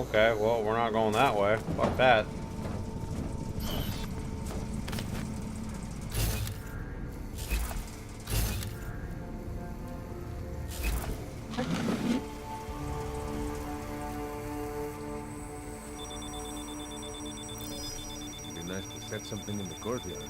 Okay, well, we're not going that way. Fuck that. It'd be nice to set something in the courtyard.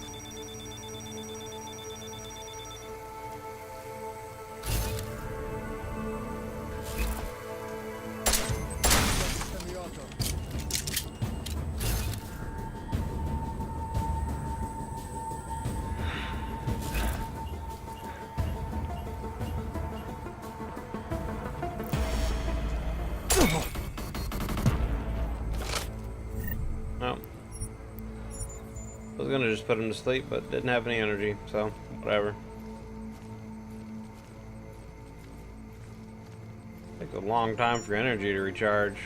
No. I was gonna just put him to sleep, but didn't have any energy, so whatever. Takes a long time for energy to recharge.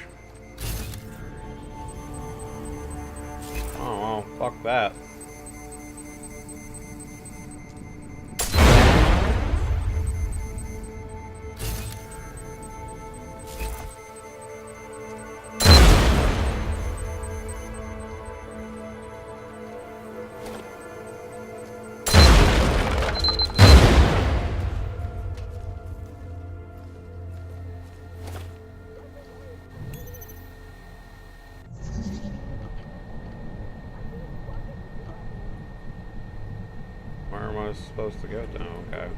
Oh well, fuck that. Where am I supposed to go to? Okay.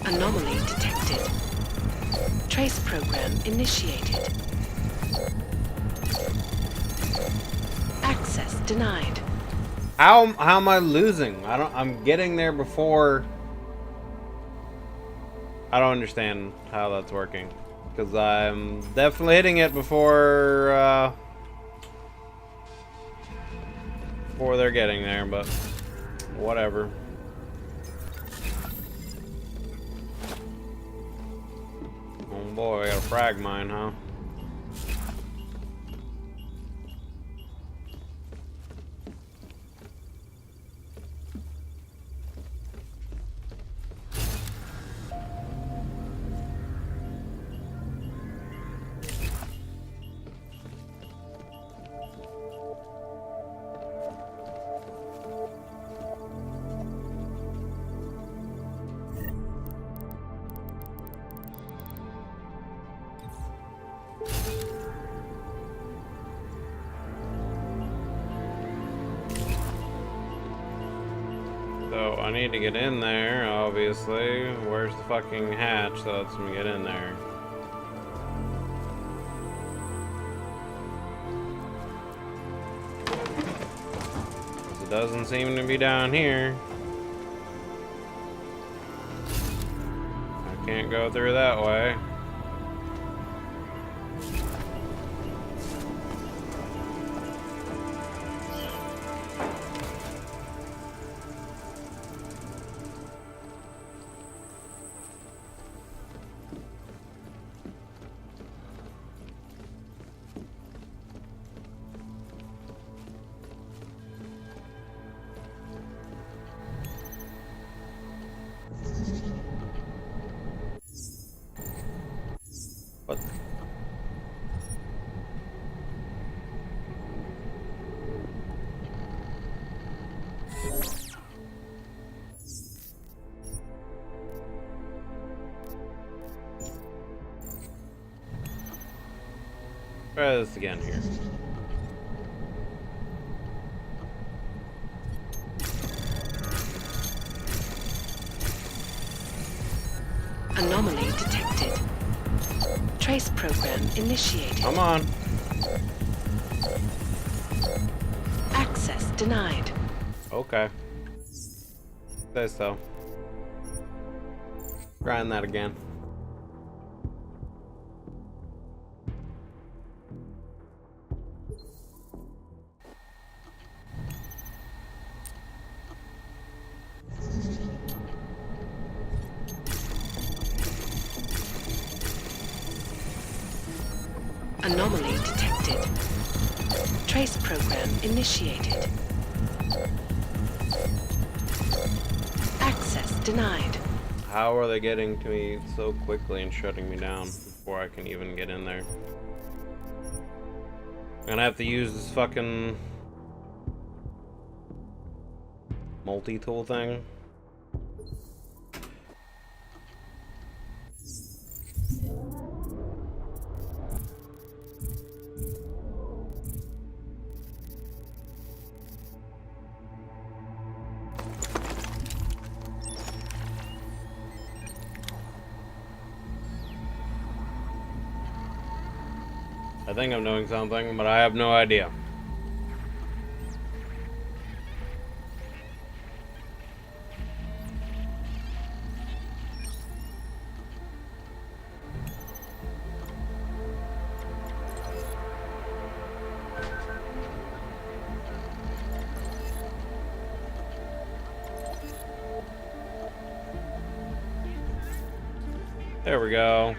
Anomaly detected. Trace program initiated. Access denied. How am I losing? I'm getting there before. I don't understand how that's working. Because I'm definitely hitting it before they're getting there, but whatever. Oh boy, I got a frag mine, huh? So I need to get in there, obviously. Where's the fucking hatch that lets me get in there? Because it doesn't seem to be down here. I can't go through that way. What? Try this again here. Anomaly detected. Trace program initiated. Come on. Access denied. Okay. Say so. Trying that again. Anomaly detected. Trace program initiated. Access denied. how are they getting to me so quickly and shutting me down before I can even get in there? I'm gonna have to use this fucking multi-tool thing. I think I'm doing something, but I have no idea. There we go.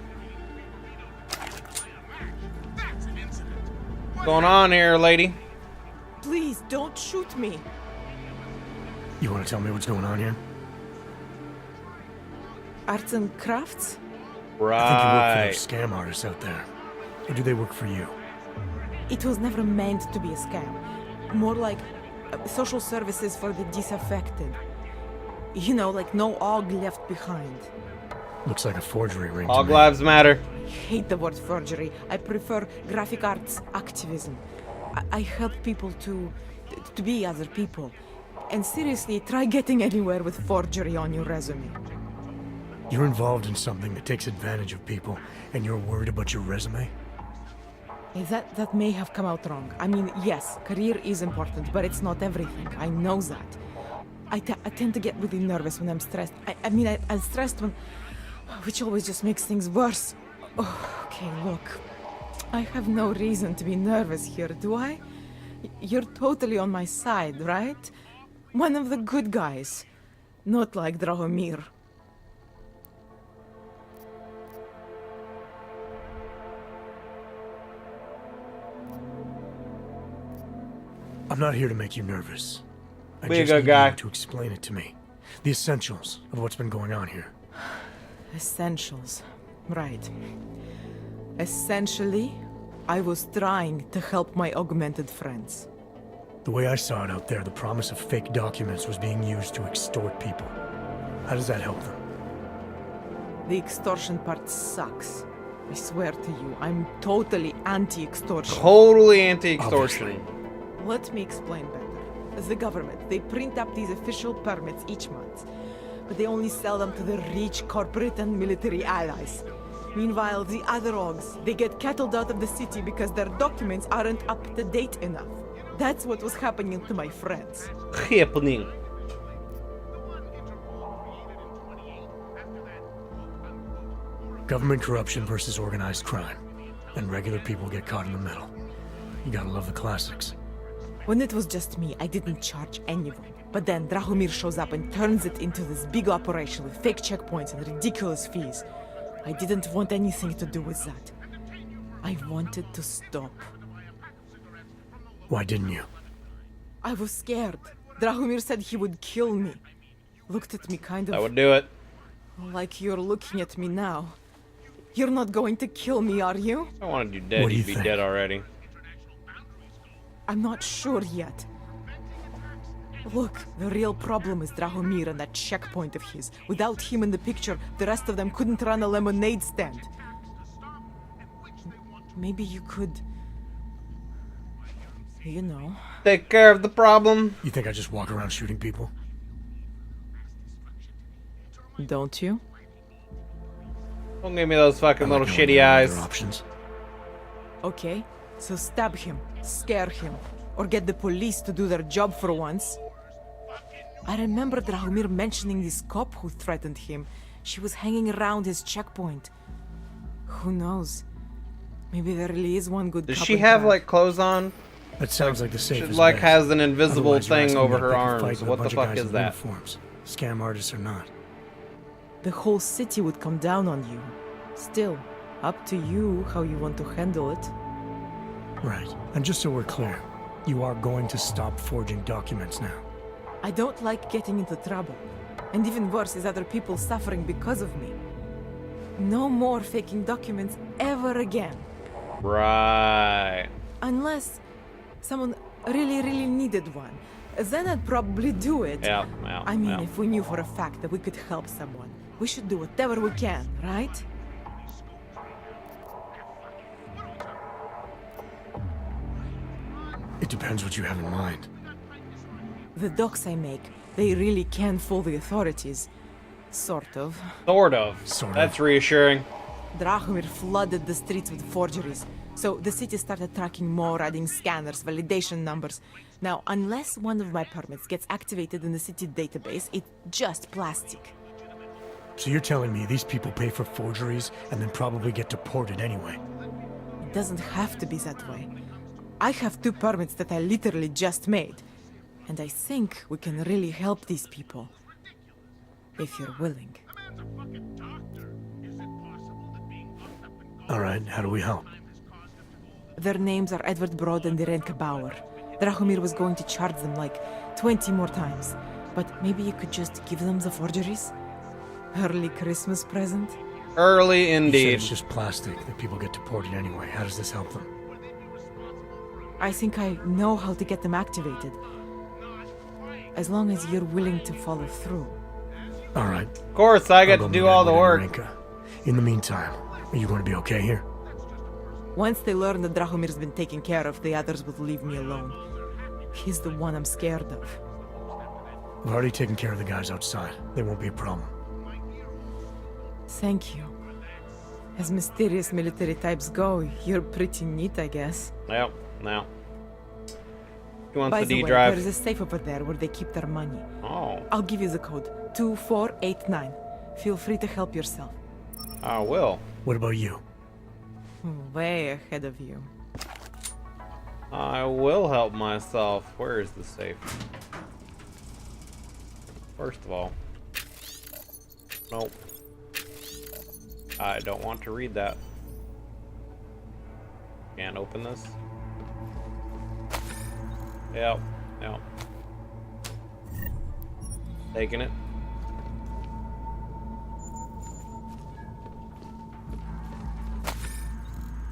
What's going on here, lady? Please, don't shoot me. You want to tell me what's going on here? Arts and crafts? I think you work Right. for those scam artists out there. Or do they work for you? It was never meant to be a scam. More like social services for the disaffected. You know, like no OG left behind. Looks like a forgery ring to All me. lives matter. I hate the word forgery. I prefer graphic arts activism. I help people to be other people. And seriously, try getting anywhere with forgery on your resume. You're involved in something that takes advantage of people, and you're worried about your resume? That may have come out wrong. I mean, yes, career is important, but it's not everything. I know that. I tend to get really nervous when I'm stressed. I'm stressed when... which always just makes things worse. Oh, okay, look. I have no reason to be nervous here, do I? You're totally on my side, right? One of the good guys. Not like Drahomir. I'm not here to make you nervous. I Be a just good need guy. you to explain it to me. The essentials of what's been going on here. Essentials. Right. Essentially, I was trying to help my augmented friends. The way I saw it out there, the promise of fake documents was being used to extort people. How does that help them? The extortion part sucks. I swear to you, I'm totally anti-extortion. Totally anti-extortion. Obviously. Let me explain better. The government, they print up these official permits each month, but they only sell them to the rich corporate and military allies. Meanwhile, the other OGs, they get cattled out of the city because their documents aren't up to date enough. That's what was happening to my friends. Happening. Government corruption versus organized crime. And regular people get caught in the middle. You gotta love the classics. When it was just me, I didn't charge anyone. But then Drahomir shows up and turns it into this big operation with fake checkpoints and ridiculous fees. I didn't want anything to do with that. I wanted to stop. Why didn't you? I was scared. Drahomir said he would kill me. Looked at me kind That of would do it. like you're looking at me now. You're not going to kill me, are you? I wanted you dead. What do You'd you be think? dead already. I'm not sure yet. Look, the real problem is Drahomir and that checkpoint of his. Without him in the picture, the rest of them couldn't run a lemonade stand. Maybe you could... You know... Take care of the problem. You think I just walk around shooting people? Don't you? Don't give me those fucking I little like knowing shitty there are eyes. other options. Okay, so stab him, scare him, or get the police to do their job for once. I remember Drahomir mentioning this cop who threatened him. She was hanging around his checkpoint. Who knows? Maybe there really is one good Does cop she in have town. like clothes on? That sounds like the She safest like bet. has an invisible Otherwise, you're thing asking over me to her pick a fight arms. with a What the bunch of fuck guys is in that? uniforms, scam artists or not. The whole city would come down on you. Still, up to you how you want to handle it. Right. And just so we're clear, you are going to stop forging documents now. I don't like getting into trouble. And even worse is other people suffering because of me. No more faking documents ever again. Right. Unless someone really needed one. Then I'd probably do it. Yeah. I mean, if we knew for a fact that we could help someone, we should do whatever we can, right? It depends what you have in mind. The docs I make, they really can fool the authorities. Sort of. Sort of. Sort of. That's reassuring. Drahomir flooded the streets with forgeries, so the city started tracking more, adding scanners, validation numbers. Now, unless one of my permits gets activated in the city database, it's just plastic. So you're telling me these people pay for forgeries and then probably get deported anyway? It doesn't have to be that way. I have 2 permits that I literally just made, and I think we can really help these people. If you're willing. Alright, how do we help? Their names are Edward Broad and Irenka Bauer. Drahomir was going to charge them like 20 more times. But maybe you could just give them the forgeries? Early Christmas present? Early You said indeed. it's just plastic that people get deported anyway. How does this help them? I think I know how to get them activated. As long as you're willing to follow through. Alright. Of course, I get I'll to go do meet all the Edward and work. Irenka. In the meantime, are you going to be okay here? Once they learn that Drahomir's been taken care of, the others will leave me alone. He's the one I'm scared of. We've already taken care of the guys outside. They won't be a problem. Thank you. As mysterious military types go, you're pretty neat, I guess. Yep. Now. He wants By the the D way, drive. there's a safe over there where they keep their money. Oh, I'll give you the code. 2489. Feel free to help yourself. I will. What about you? Way ahead of you. I will help myself. Where is the safe? First of all. Nope. I don't want to read that. Can't open this. Yep. Taking it.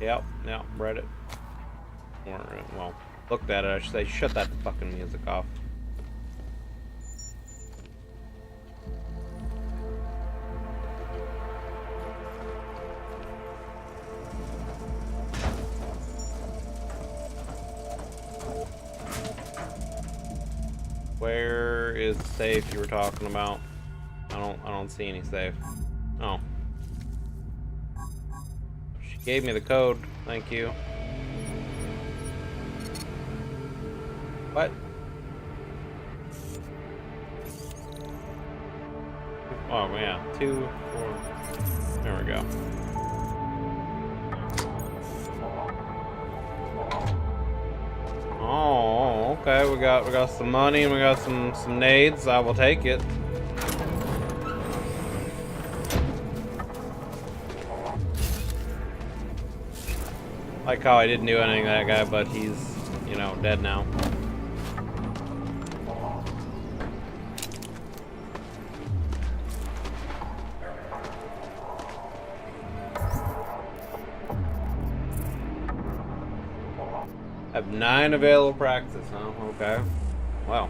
Yep, read it. Or, well, looked at it, I should say. Shut that fucking music off. Where is the safe you were talking about? I don't see any safe. Oh. She gave me the code. Thank you. What? Oh yeah, 2, 4. There we go. Oh, okay. We got some money and we got some nades. I will take it. Like how I didn't do anything to that guy, but he's, you know, dead now. I have 9 available practice, huh? Okay. Wow.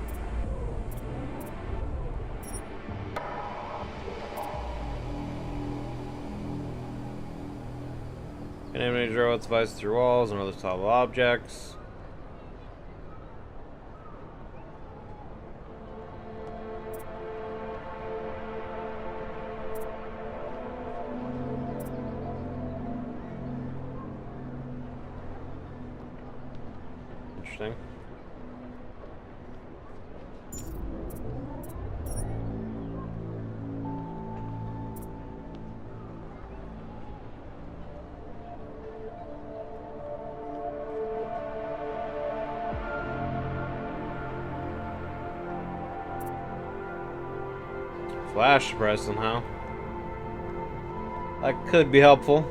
An enemy draw its device through walls and other solid objects. Interesting. Flash suppressing, huh? That could be helpful.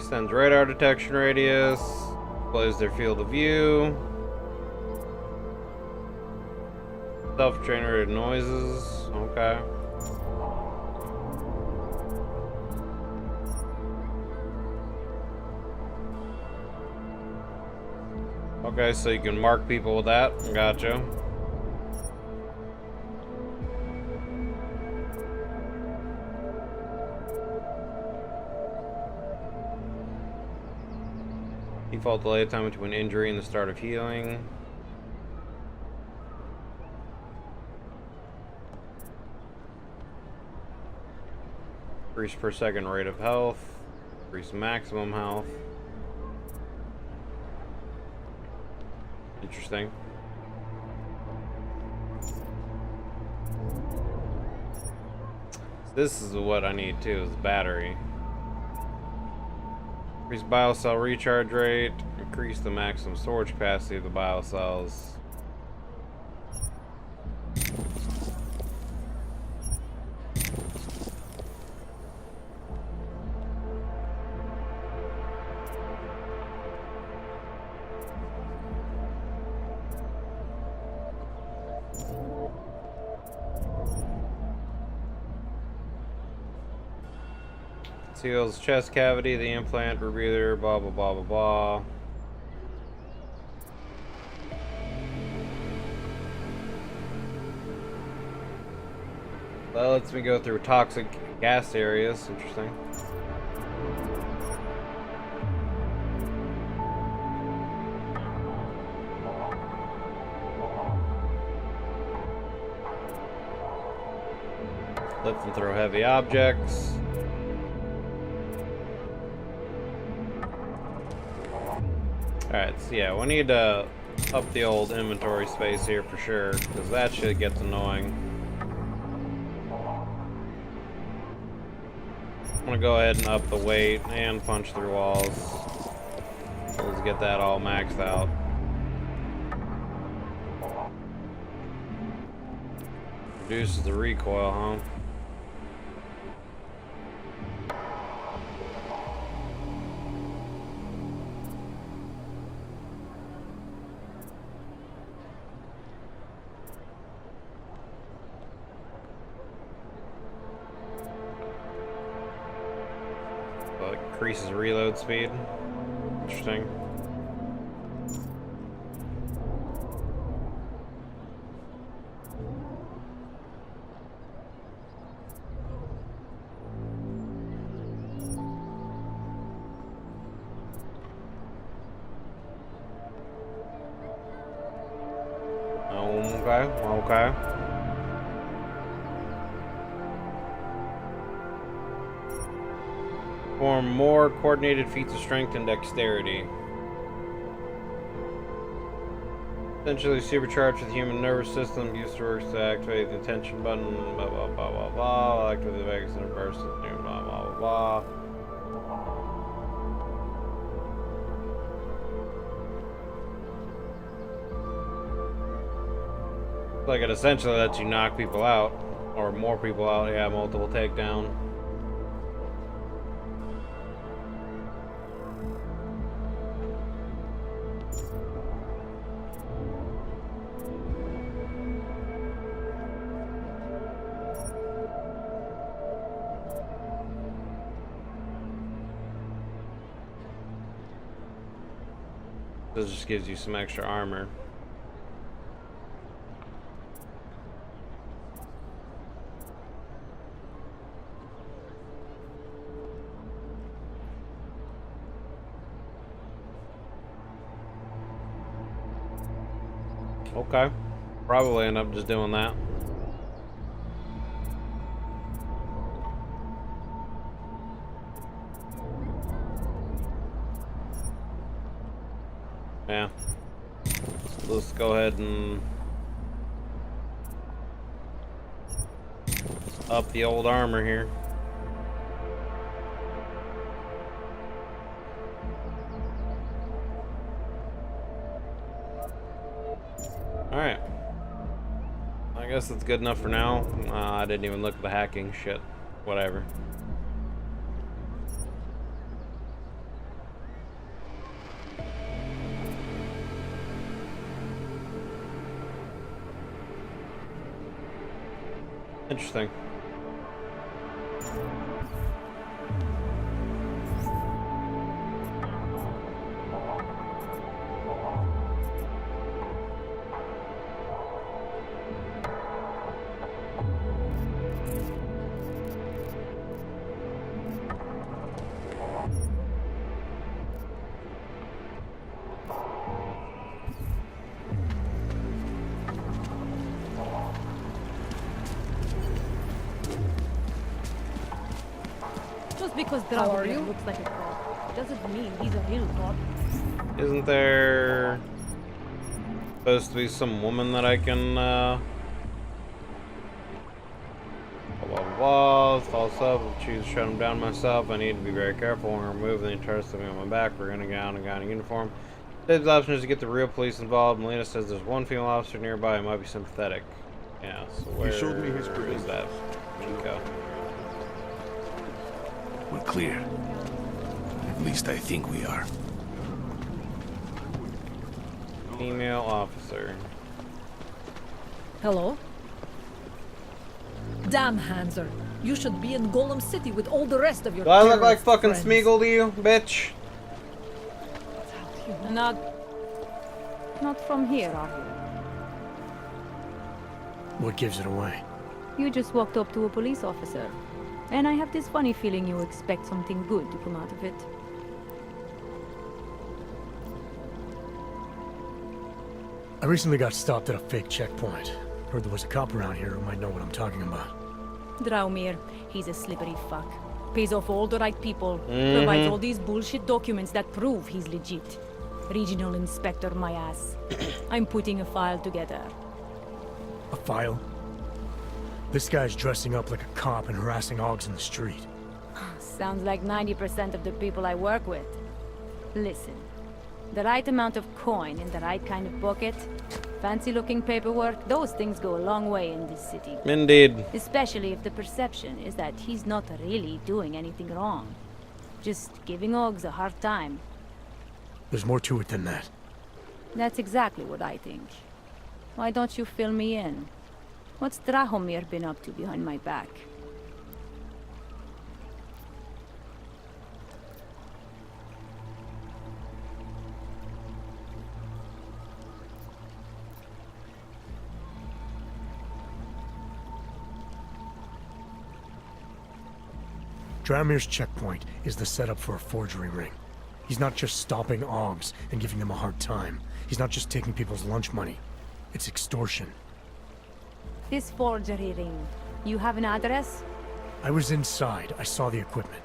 Extends radar detection radius. Displays their field of view. Self-generated noises. Okay. Okay, so you can mark people with that. Gotcha. Default delay time between injury and the start of healing. Increase per second rate of health. Increase maximum health. Interesting. This is what I need too, is the battery. Increase biocell recharge rate. Increase the maximum storage capacity of the biocells. Seals chest cavity, the implant, rebreather, blah blah blah blah blah. That lets me go through toxic gas areas. Interesting. Lift and throw heavy objects. Alright, so yeah, we need to up the old inventory space here for sure, because that shit gets annoying. I'm gonna go ahead and up the weight and punch through walls. Let's get that all maxed out. Reduces the recoil, huh? Increases reload speed. Interesting. Okay. Perform more coordinated feats of strength and dexterity. Essentially supercharged with human nervous system. Used to work to activate the attention button. Blah blah blah blah blah. Activate the vagus nerve burst. Blah blah blah blah. Like it essentially lets you knock people out, or more people out. Yeah, multiple takedown. This just gives you some extra armor. Okay. Probably end up just doing that. Yeah. Let's go ahead and up the old armor here. Alright. I guess that's good enough for now. I didn't even look at the hacking shit. Whatever. Interesting. Just because Dragomir looks like a cop doesn't mean he's a real cop. Isn't there supposed to be some woman that I can blah blah blah, false up, choose to shut him down myself. I need to be very careful when removing the entire something on my back. We're gonna go out and got a uniform. Dave's option is to get the real police involved. Melina says there's one female officer nearby who might be sympathetic. Yeah, so where showed me his is that? Chico. We're clear. At least I think we are. Female officer. Hello? Damn, Hanser. You should be in Golem City with all the rest of your Do I look like terrorist fucking friends. Smeagol to you, bitch? Not from here, are you? What gives it away? You just walked up to a police officer. And I have this funny feeling you expect something good to come out of it. I recently got stopped at a fake checkpoint. Heard there was a cop around here who might know what I'm talking about. Draumir, he's a slippery fuck. Pays off all the right people. Provides all these bullshit documents that prove he's legit. Regional inspector, my ass. I'm putting a file together. A file? This guy's dressing up like a cop and harassing hogs in the street. Sounds like 90% of the people I work with. Listen, the right amount of coin in the right kind of pocket, fancy-looking paperwork, those things go a long way in this city. Indeed. Especially if the perception is that he's not really doing anything wrong. Just giving Ogs a hard time. There's more to it than that. That's exactly what I think. Why don't you fill me in? What's Drahomir been up to behind my back? Dramir's checkpoint is the setup for a forgery ring. He's not just stopping Ogs and giving them a hard time. He's not just taking people's lunch money. It's extortion. This forgery ring. You have an address? I was inside. I saw the equipment.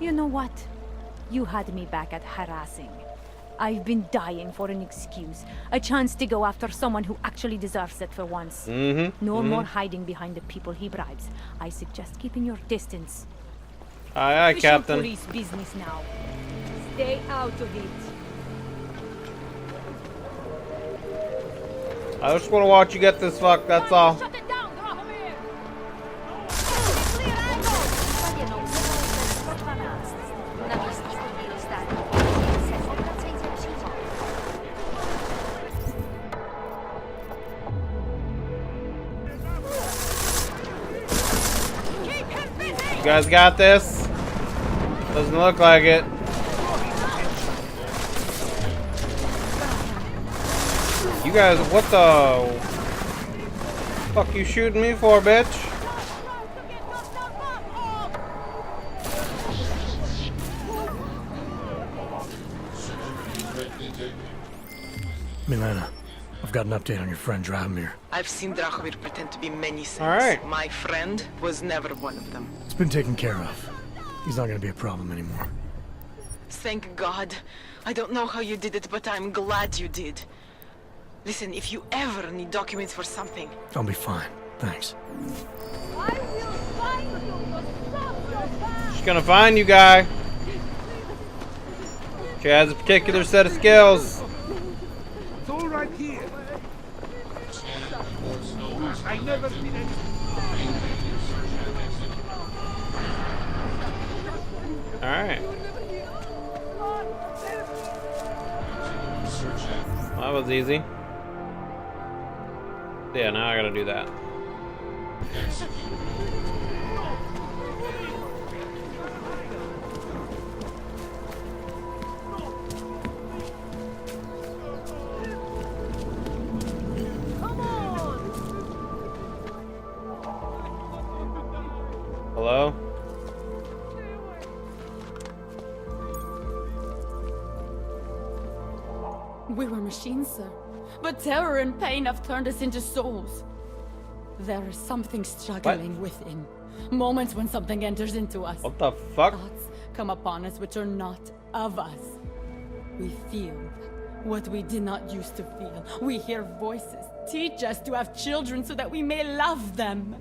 You know what? You had me back at harassing. I've been dying for an excuse. A chance to go after someone who actually deserves it for once. No more hiding behind the people he bribes. I suggest keeping your distance. Aye, aye, Official Captain. police business now. Stay out of it. I just want to watch you get this fuck, that's all. Shut it down, Drahomir! You guys got this? Doesn't look like it. You guys, what the fuck you shooting me for, bitch? Milena, I've got an update on your friend Drahomir. I've seen Drahomir pretend to be many things. All right. My friend was never one of them. It's been taken care of. He's not gonna be a problem anymore. Thank God. I don't know how you did it, but I'm glad you did. Listen, if you ever need documents for something, I'll be fine. Thanks. She's gonna find you, guy. She has a particular set of skills. It's all right here. I never did it. Alright. Well, that was easy. Yeah, now I gotta do that. Hello? We were machines, sir. But terror and pain have turned us into souls. There is something struggling within. Moments when something enters into us. What the fuck? Thoughts come upon us which are not of us. We feel what we did not used to feel. We hear voices. Teach us to have children so that we may love them.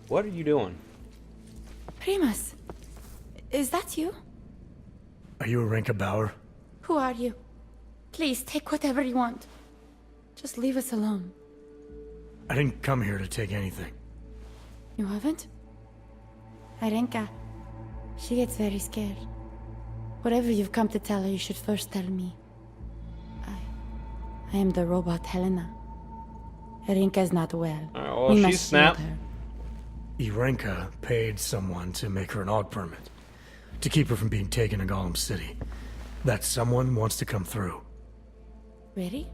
What are you doing? Primus, is that you? Are you Arenka Bauer? Who are you? Please, take whatever you want. Just leave us alone. I didn't come here to take anything. You haven't? Arenka, she gets very scared. Whatever you've come to tell her, you should first tell me. I am the robot Helena. Arenka is not well. Alright, well, We she must snapped. shield her. Irenka paid someone to make her an AUG permit. To keep her from being taken to Gollum City. That someone wants to come through. Really?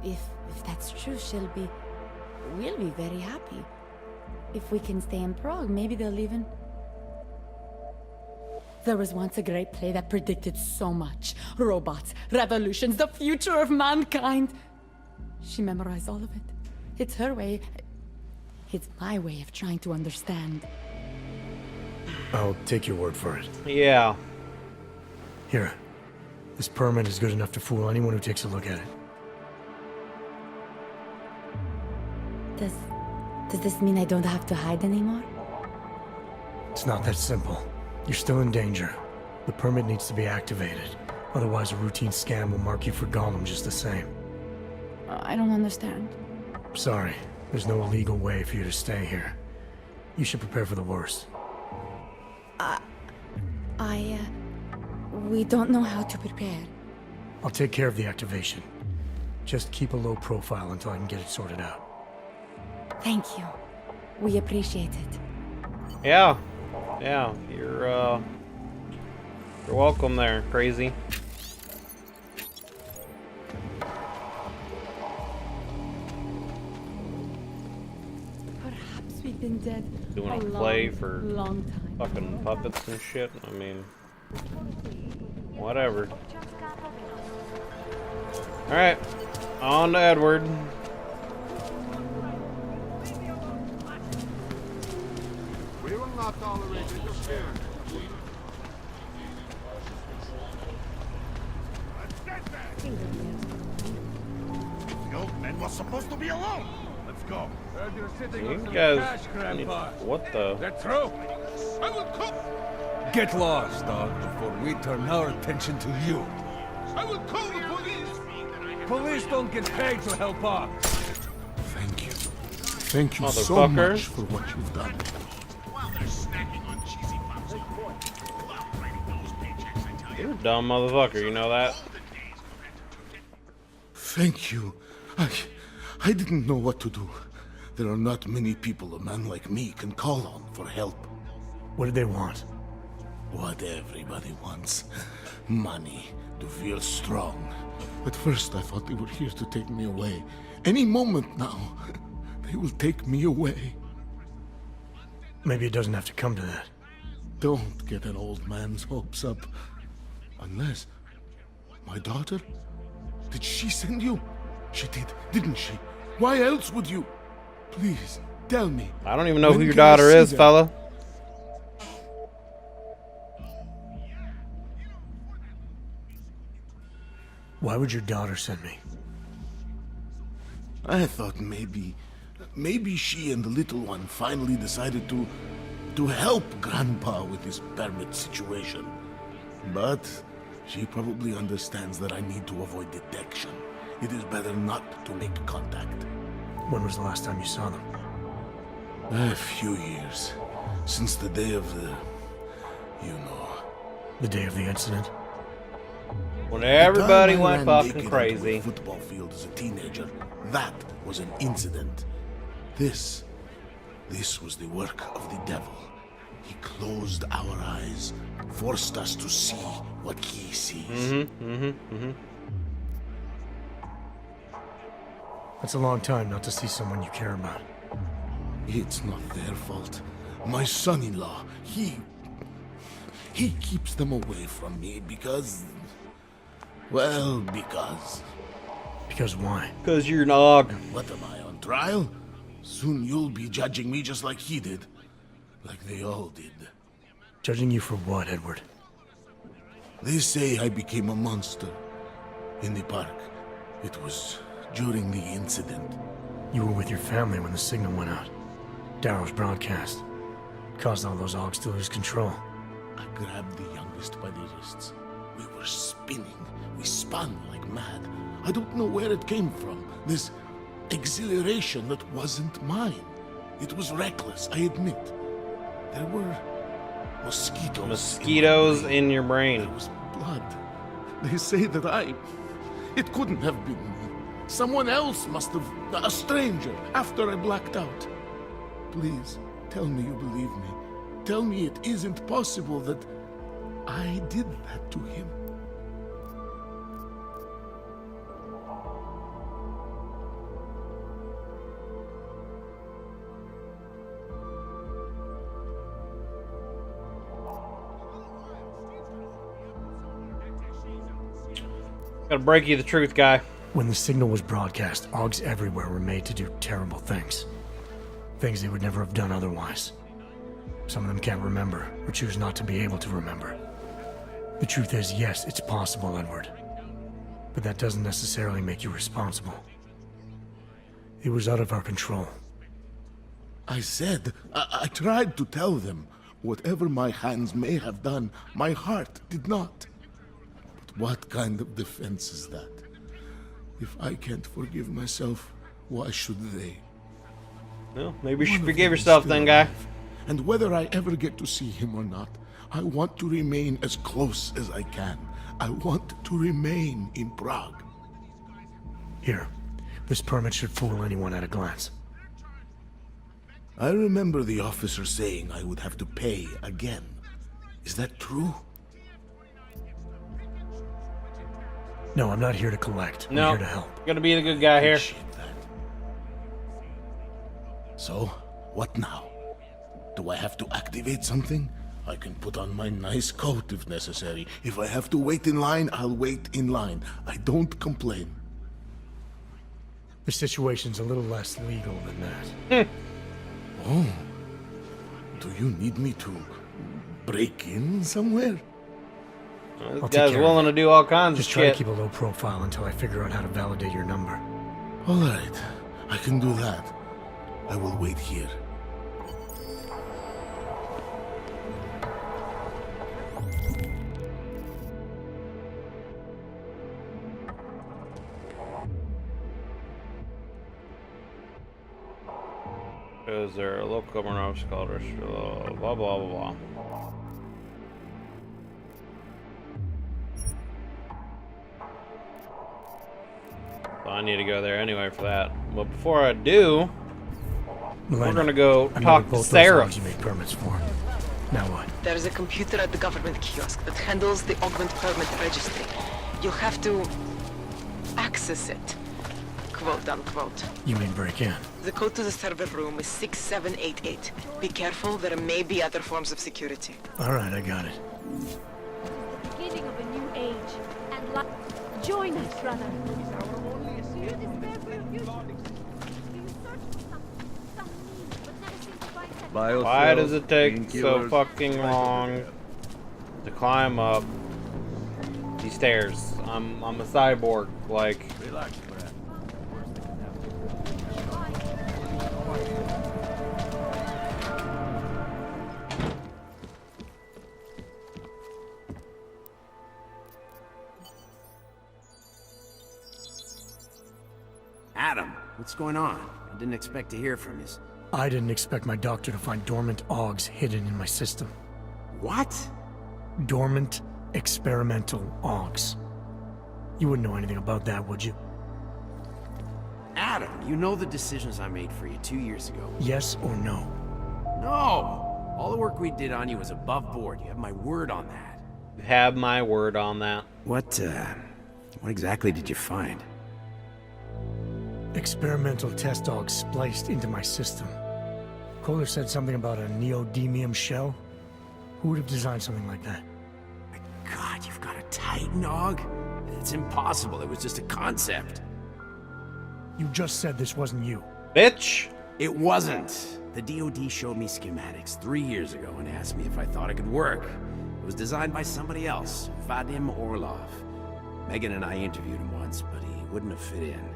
If that's true, we'll be very happy. If we can stay in Prague, maybe they'll even... There was once a great play that predicted so much. Robots, revolutions, the future of mankind. She memorized all of it. It's her way. It's my way of trying to understand. I'll take your word for it. Yeah. Here. This permit is good enough to fool anyone who takes a look at it. Does this mean I don't have to hide anymore? It's not that simple. You're still in danger. The permit needs to be activated. Otherwise, a routine scan will mark you for Gollum just the same. I don't understand. Sorry. There's no legal way for you to stay here. You should prepare for the worst. We don't know how to prepare. I'll take care of the activation. Just keep a low profile until I can get it sorted out. Thank you. We appreciate it. Yeah. Yeah. You're welcome there, crazy. Perhaps we've been dead Doing a a play long, for long time. fucking puppets and shit. I mean, whatever. Alright. On to Edward. We will not tolerate interference. The old man was supposed to be alone. Let's go. Heard you're sitting You on some guys. cash, Grandpa. What the? They're through. I will come. Get lost, dog, before we turn our attention to you. I will call the police. Police don't get paid to help out. Thank you. Thank you so Motherfucker. much for what you've done. While they're snacking on cheesy popsicles. Love writing those paychecks, I tell you. You're a dumb motherfucker, you know that? Thank you. I didn't know what to do. There are not many people a man like me can call on for help. What did they want? What everybody wants. Money. To feel strong. At first I thought they were here to take me away. Any moment now, they will take me away. Maybe it doesn't have to come to that. Don't get an old man's hopes up. Unless... My daughter? Did she send you? She did, didn't she? Why else would you? Please, tell me. I don't even know When who your can I daughter see is, them? fella. Why would your daughter send me? I thought maybe she and the little one finally decided to help Grandpa with his permit situation. But she probably understands that I need to avoid detection. It is better not to make contact. When was the last time you saw them? A few years. Since the day of the... you know... The day of the incident? When everybody The time I went ran fucking naked onto crazy. a football field as a teenager, that was an incident. This was the work of the devil. He closed our eyes, forced us to see what he sees. That's a long time not to see someone you care about. It's not their fault. My son-in-law, he keeps them away from me because... Well, because... Because why? Because you're an og. What am I, on trial? Soon you'll be judging me just like he did. Like they all did. Judging you for what, Edward? They say I became a monster. In the park. It was during the incident. You were with your family when the signal went out. Darrow's broadcast. Caused all those Augs to lose control. I grabbed the youngest by the wrists. We were spinning. We spun like mad. I don't know where it came from. This exhilaration that wasn't mine. It was reckless, I admit. There were mosquitoes. Mosquitoes in your brain. There was blood. They say that it couldn't have been me. Someone else must have... A stranger, after I blacked out. Please, tell me you believe me. Tell me it isn't possible that I did that to him. Gotta break you the truth, guy. When the signal was broadcast, Augs everywhere were made to do terrible things. Things they would never have done otherwise. Some of them can't remember, or choose not to be able to remember. The truth is, yes, it's possible, Edward. But that doesn't necessarily make you responsible. It was out of our control. I said, I tried to tell them. Whatever my hands may have done, my heart did not. But what kind of defense is that? If I can't forgive myself, why should they? Well, maybe you should forgive yourself then, guy. And whether I ever get to see him or not, I want to remain as close as I can. I want to remain in Prague. Here, this permit should fool anyone at a glance. I remember the officer saying I would have to pay again. Is that true? No, I'm not here to collect. I'm here to help. Gonna be the good guy here. Appreciate that. So, what now? Do I have to activate something? I can put on my nice coat if necessary. If I have to wait in line, I'll wait in line. I don't complain. The situation's a little less legal than that. Oh. Do you need me to break in somewhere? This guy's willing to do all kinds Just of try shit. to keep a low profile until I figure out how to validate your number. All right. I can do that. I will wait here. Is there a local government scholar? Blah blah blah blah. So I need to go there anyway for that. But before I do, we're gonna go talk to Sarah. You made permits for. Now what? There is a computer at the government kiosk that handles the augment permit registry. You'll have to access it, quote unquote. You mean break in? The code to the server room is 6788. Be careful, there may be other forms of security. All right, I got it. The beginning of a new age. And join us, brother. Do you despair for your future? Do you search for some meaning, but never seem to find that? Why does it take so fucking long to climb up these stairs? I'm a cyborg, like. Relax, Brad. Adam, what's going on? I didn't expect to hear from you. I didn't expect my doctor to find dormant Augs hidden in my system. What? Dormant experimental Augs. You wouldn't know anything about that, would you? Adam! Adam, you know the decisions I made for you 2 years ago. Yes or no? No! All the work we did on you was above board. You have my word on that. Have my word on that. What exactly did you find? Experimental test dogs spliced into my system. Kohler said something about a neodymium shell. Who would have designed something like that? My God, you've got a Titan dog? It's impossible. It was just a concept. You just said this wasn't you. Bitch! It wasn't. The DoD showed me schematics 3 years ago and asked me if I thought it could work. It was designed by somebody else, Vadim Orlov. Megan and I interviewed him once, but he wouldn't have fit in.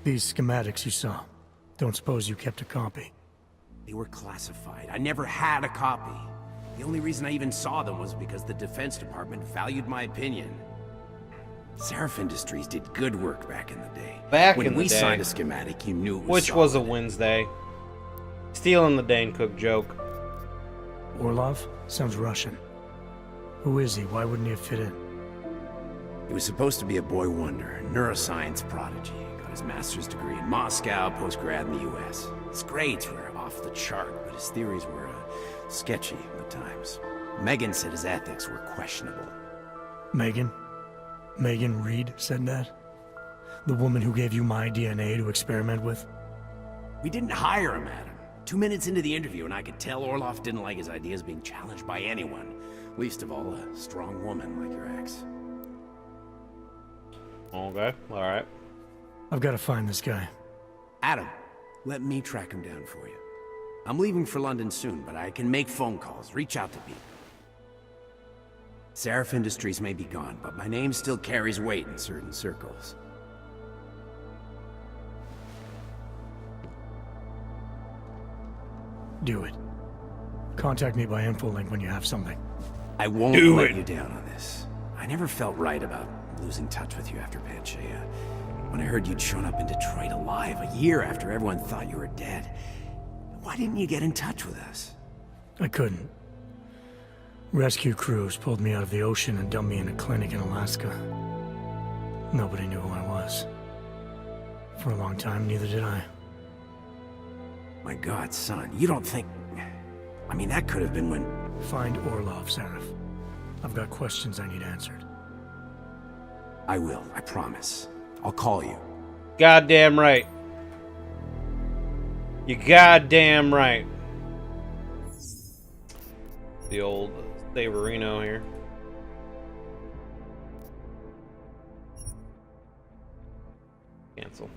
These schematics you saw. Don't suppose you kept a copy? They were classified. I never had a copy. The only reason I even saw them was because the Defense Department valued my opinion. Seraph Industries did good work back in the day. When we signed a schematic, you knew it was Which was a Wednesday. Stealing the Dane Cook joke. Orlov? Sounds Russian. Who is he? Why wouldn't he have fit in? He was supposed to be a boy wonder, a neuroscience prodigy. Got his master's degree in Moscow, post-grad in the US. His grades were off the chart, but his theories were sketchy at times. Megan said his ethics were questionable. Megan? Megan Reed said that? The woman who gave you my DNA to experiment with? We didn't hire him, Adam. 2 minutes into the interview, and I could tell Orlov didn't like his ideas being challenged by anyone. Least of all, a strong woman like your ex. Okay, alright. I've got to find this guy. Adam, let me track him down for you. I'm leaving for London soon, but I can make phone calls, reach out to people. Seraph Industries may be gone, but my name still carries weight in certain circles. Do it. Contact me by infolink when you have something. I won't let you down on this. I never felt right about losing touch with you after Panchea. When I heard you'd shown up in Detroit alive a year after everyone thought you were dead, why didn't you get in touch with us? I couldn't. Rescue crews pulled me out of the ocean and dumped me in a clinic in Alaska. Nobody knew who I was. For a long time, neither did I. My God, son, you don't think... I mean, that could have been when... Find Orlov, Seraph. I've got questions I need answered. I will, I promise. I'll call you. Goddamn right. You goddamn right. The old Saverino here. Cancel.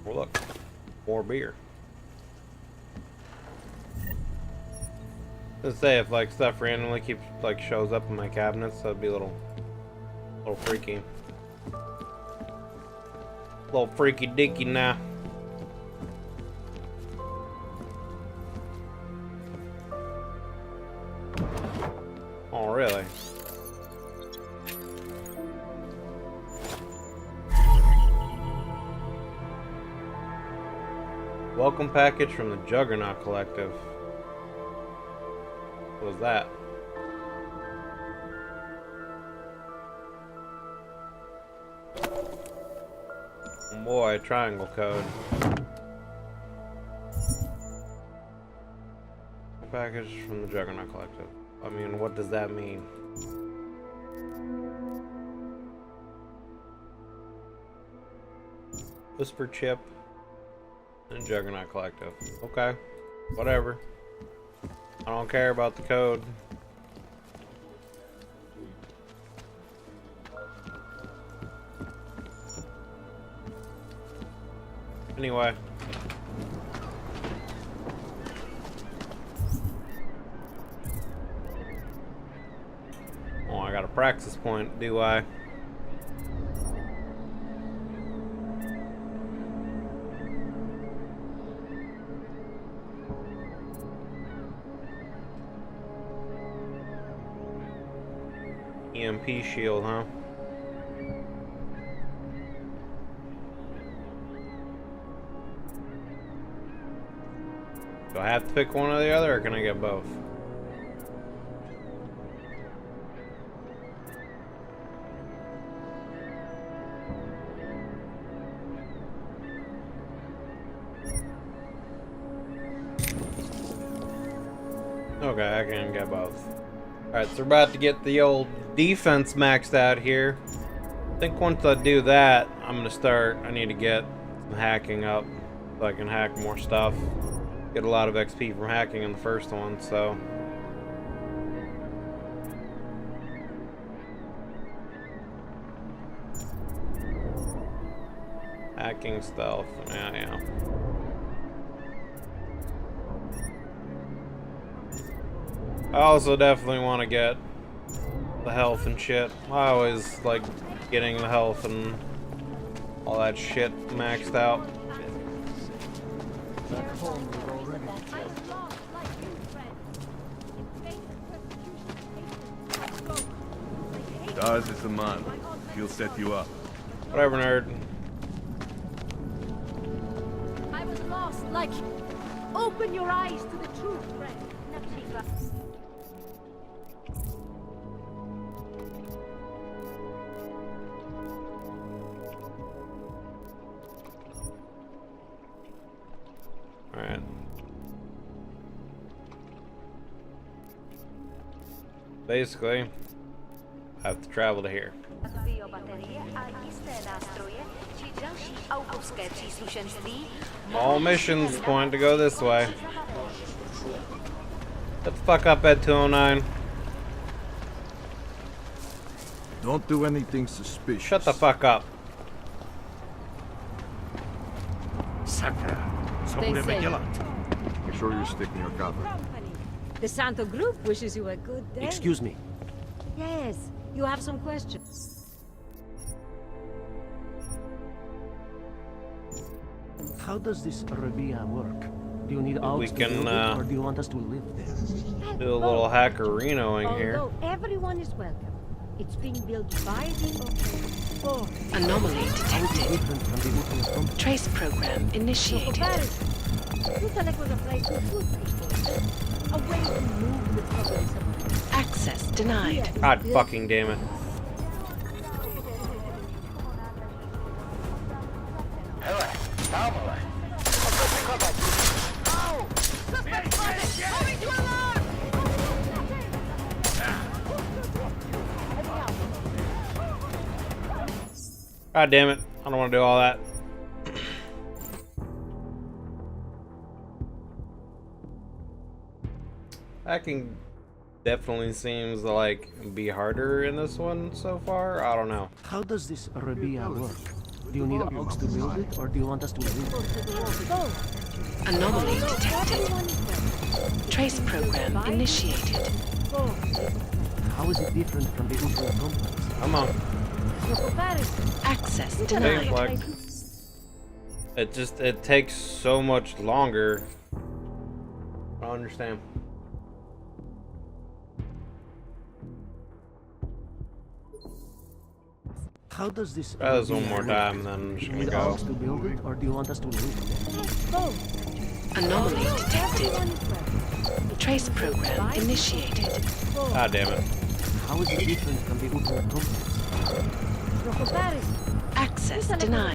Well, look, more beer. Let's say if like stuff randomly keeps like shows up in my cabinets, that'd be a little freaky. Little freaky dicky now. Oh, really? Welcome package from the Juggernaut Collective. What was that? Oh boy, triangle code. Package from the Juggernaut Collective. I mean, what does that mean? Whisper chip and Juggernaut Collective. Okay, whatever. I don't care about the code. Anyway. Oh, I got a praxis point, do I? EMP shield, huh? Do I have to pick one or the other, or can I get both? Okay, I can get both. Alright, so we're about to get the old defense maxed out here. I think once I do that, I'm gonna start. I need to get some hacking up so I can hack more stuff. Get a lot of XP from hacking in the first one, so. Hacking stealth, yeah. I also definitely want to get the health and shit. I always like getting the health and all that shit maxed out. Daz is the man. He'll set you up. Whatever, nerd. I was lost, like... Open your eyes to the truth, friend. Alright. Basically, I have to travel to here. All missions point to go this way. Get the fuck up, Ed 209. Don't do anything suspicious. Shut the fuck up. Stay safe. Make sure you're sticking your cover. The Santo group wishes you a good day. Excuse me. Yes, you have some questions. How does this Rabia work? Do you need out We to can, build it, or do you want us to live there? Do a little hackerinoing here. Although everyone is welcome, it's being built by the Anomaly How is it detected. different from the Utopian company? Trace program initiated. Utalek was a place with good people. A way to move the problems of Access denied. God fucking damn it. God damn it. I don't want to do all that. Hacking definitely seems to like be harder in this one so far. I don't know. How does this Rabia work? Do you need out to build it, or do you want us to live there? Anomaly detected. Trace program initiated. How is it different from the Utopian company? Come on. Access Hey, denied. Fleck. It takes so much longer. I don't understand. How does this Try this one Rabia more work? time, then I'm just Do you gonna need go. out to build it, or do you want us to live there? Anomaly detected. Trace program initiated. God damn it. How is it different from the Utopian company? Access denied.